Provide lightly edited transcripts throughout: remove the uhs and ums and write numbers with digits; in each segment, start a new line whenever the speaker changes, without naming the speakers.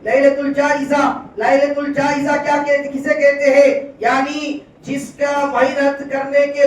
لیلۃ الجائزہ. لیلۃ الجائزہ کیا کسے کہتے ہیں؟ یعنی جس کا محنت کرنے کے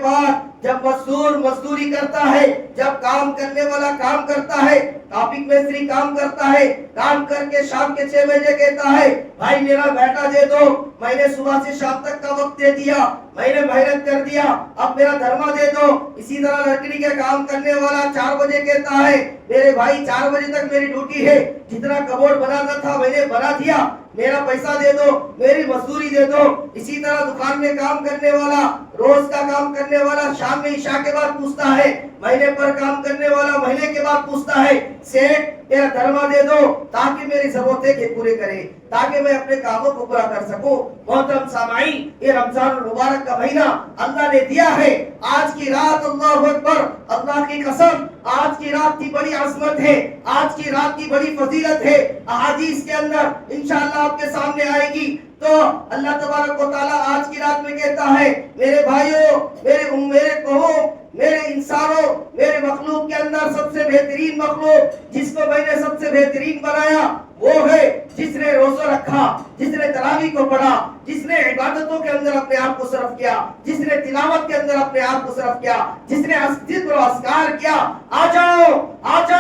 بعد جب مزدور مزدوری کرتا ہے، جب کام کرنے والا کام کرتا ہے، ٹاپک مستری کام کرتا ہے، کام کر کے شام کے 6 بجے کہتا ہے بھائی میرا بیٹا دے دو، میں نے صبح سے شام تک کا وقت دے دیا، میں نے محنت کر دیا، اب میرا دھرما دے دو. اسی طرح لکڑی کے کام کرنے والا 4 بجے کہتا ہے میرے بھائی 4 بجے تک میری ڈیوٹی ہے، جتنا کبوڑ بنانا تھا میں نے بنا دیا، میرا پیسہ دے دو، میری مزدوری دے دو. اسی طرح دکان میں کام کرنے والا، روز کا کام کرنے والا شام میں عشاء کے بعد پوچھتا ہے، مہینے پر کام کرنے والا مہینے کے بعد پوچھتا ہے سیٹ میرا دھرما دے دو تاکہ میری ضرورتیں کے پورے کرے، تاکہ میں اپنے کاموں کو پورا کر سکوں. محترم سامعین، یہ رمضان المبارک کا مہینہ اللہ نے دیا ہے. آج کی رات اللہ اکبر، اللہ کی قسم آج کی رات کی بڑی عظمت ہے، آج کی رات کی بڑی فضیلت ہے. احادیث کے اندر انشاءاللہ آپ کے سامنے آئے گی. تو اللہ تبارک و تعالیٰ آج کی رات میں کہتا ہے میرے بھائیوں، میرے قوم، میرے انسانوں، میرے مخلوق کے اندر سب سے بہترین مخلوق جس کو میں نے سب سے بہترین بنایا وہ ہے جس نے روزہ رکھا، جس نے تراویح کو پڑھا، جس نے عبادتوں کے اندر اپنے آپ کو صرف کیا، جس نے تلاوت کے اندر اپنے آپ کو صرف کیا، جس نے ذکر و اذکار کیا. آ جاؤ آج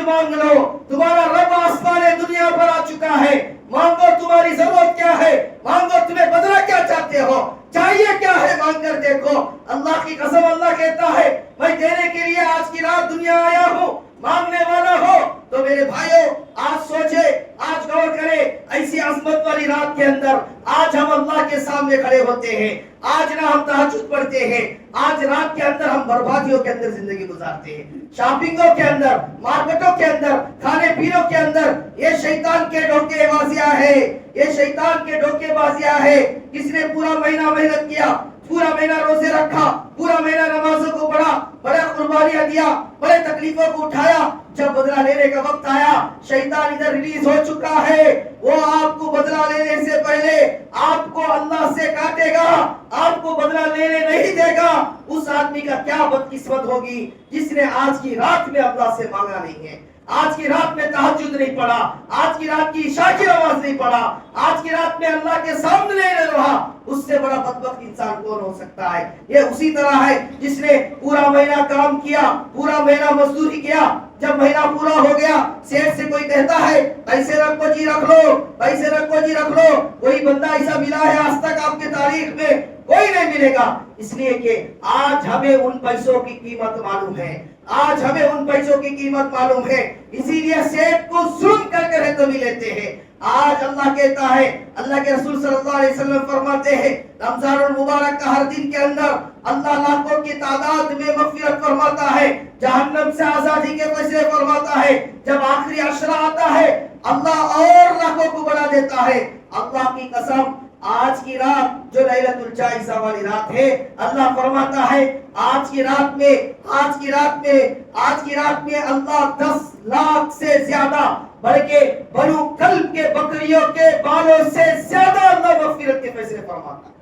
مانگ لو، تمہارا رب آسمان دنیا پر آ چکا ہے. مانگو تمہاری ضرورت کیا ہے، مانگو تمہیں بدلہ کیا چاہتے ہو، چاہیے کیا ہے، مانگ کر دیکھو. اللہ کی قسم اللہ کہتا ہے میں دینے کے لیے آج کی رات دنیا آیا ہوں. مانگنے والا ہو تو میرے بھائیوں آج سوچے، آج غور کرے، ایسی عظمت والی رات کے اندر آج ہم اللہ کے سامنے کھڑے ہوتے ہیں. آج نہ ہم تہجد پڑھتے ہیں، آج رات کے اندر ہم بربادیوں کے اندر زندگی گزارتے ہیں، شاپنگوں کے اندر، مارکیٹوں کے اندر، کھانے پینوں کے اندر. یہ شیطان کے دھوکے بازیاں ہے، یہ شیطان کے دھوکے بازیاں ہے. کس نے پورا مہینہ محنت کیا، پورا مہینہ روزے رکھا، پورا مہینہ نمازوں کو پڑھا، بڑے قربانیاں دیا، بڑے تکلیفوں کو اٹھایا، جب بدلہ لینے کا وقت آیا شیطان ادھر ریلیز ہو چکا ہے. وہ آپ کو بدلہ لینے سے پہلے آپ کو اللہ سے کاٹے گا، آپ کو بدلہ لینے نہیں دے گا. اس آدمی کا کیا بدقسمت ہوگی جس نے آج کی رات میں اللہ سے مانگا نہیں ہے، آج کی رات میں تہجد نہیں پڑھا، آج کی رات کی عشاء کی نماز نہیں پڑھا، آج کی رات میں اللہ کے سامنے نہیں رہا. اس سے بڑا بدبخت انسان کون ہو سکتا ہے؟ یہ اسی طرح ہے جس نے پورا مہینہ کام کیا، پورا مہینہ مزدوری کیا، جب مہینہ پورا ہو گیا سیٹ سے کوئی کہتا ہے پیسے رکھو جی رکھ لو، پیسے رکھو جی رکھ لو. کوئی بندہ ایسا ملا ہے آج تک آپ کے تاریخ میں؟ کوئی نہیں ملے گا. اس لیے کہ آج ہمیں ان پیسوں کی قیمت معلوم ہے، آج ہمیں ان پیسوں کی قیمت معلوم ہے، اسی لیے سیٹ کو ظلم کر کے رقم لیتے ہیں. آج اللہ کہتا ہے، اللہ کے رسول صلی اللہ علیہ وسلم فرماتے ہیں رمضان المبارک کا ہر دن کے اندر اللہ لاکھوں کی تعداد میں مغفرت فرماتا ہے، جہنم سے آزادی کے فیصلے فرماتا ہے. جب آخری عشرہ آتا ہے اللہ اور لاکھوں کو بڑھا دیتا ہے. اللہ کی قسم آج کی رات جو لیلۃ الجائزہ والی رات ہے، اللہ فرماتا ہے آج کی رات میں اللہ 10 لاکھ سے زیادہ بلکہ بنو کلب کے بکریوں کے بالوں سے زیادہ اللہ مغفرت کے فیصلے فرماتا ہے.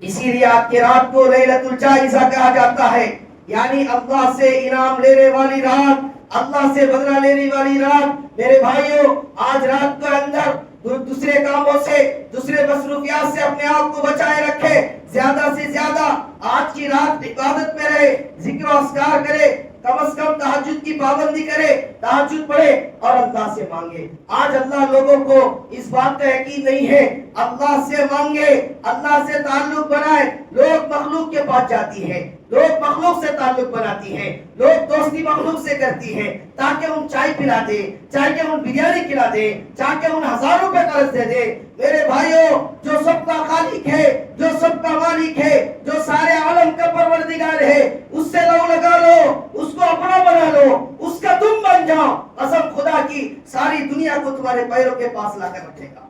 اسی لیے آج کی رات کو لیلۃ الجائزہ کہا جاتا ہے، یعنی اللہ سے انعام لینے والی رات، اللہ سے بدلہ لینے والی رات. میرے بھائیوں آج رات کے اندر دوسرے کاموں سے، دوسرے مصروفیات سے اپنے آپ کو بچائے رکھے. زیادہ سے زیادہ آج کی رات عبادت میں رہے، ذکر و اذکار کرے، کم از کم تہجد کی پابندی کرے، تہجد پڑھے اور اللہ سے مانگے. آج اللہ لوگوں کو اس بات کا یقین نہیں ہے. اللہ سے مانگے، اللہ سے تعلق بنائے. لوگ مخلوق کے پاس جاتی ہے، لوگ مخلوق سے تعلق بناتی ہے، لوگ دوستی مخلوق سے کرتی ہے تاکہ ان چائے پلا دے، چاہے ان بریانی کھلا دے، چاہے ان ہزاروں روپے قرض دے دے. میرے بھائیوں جو سب کا خالق ہے، جو سب کا مالک ہے، جو سارے عالم کا پروردگار ہے، اس سے لو لگا لو، اس کو اپنا بنا لو، اس کا تم بن جاؤ. قسم خدا کی ساری دنیا کو تمہارے پیروں کے پاس لا کر رکھے گا،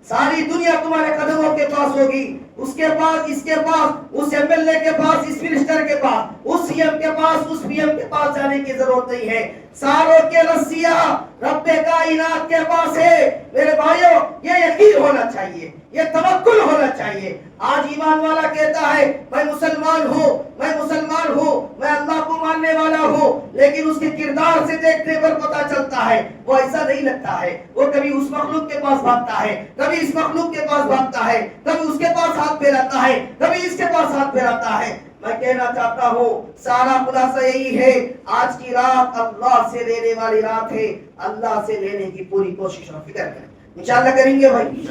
ساری دنیا تمہارے قدموں کے پاس ہوگی. اس کے پاس، اس کے پاس، اس ایم ایل اے کے پاس، اس منسٹر کے پاس، اس سی ایم کے پاس، اس پی ایم کے پاس جانے کی ضرورت نہیں ہے. ساروں کے رسیہ رب کائنات کے پاس ہے. میرے بھائیوں یہ یقین ہونا چاہیے، یہ توکل ہونا چاہیے. آج ایمان والا کہتا ہے میں مسلمان ہوں، میں مسلمان ہوں، میں اللہ کو ماننے والا ہوں، لیکن اس کے کردار سے دیکھنے پر پتہ ہے وہ ایسا نہیں لگتا ہے. وہ کبھی اس مخلوق کے پاس بھاگتا ہے, کبھی اس مخلوق کے پاس بھاگتا ہے, کبھی اس کے پاس ہاتھ پھیلاتا ہے, کبھی اس کے پاس ہاتھ پھیلاتا ہے. میں کہنا چاہتا ہوں سارا خلاصہ یہی ہے, آج کی رات اللہ سے لینے والی رات ہے. اللہ سے لینے کی پوری کوشش اور فکر کریں, انشاءاللہ کریں گے بھائی.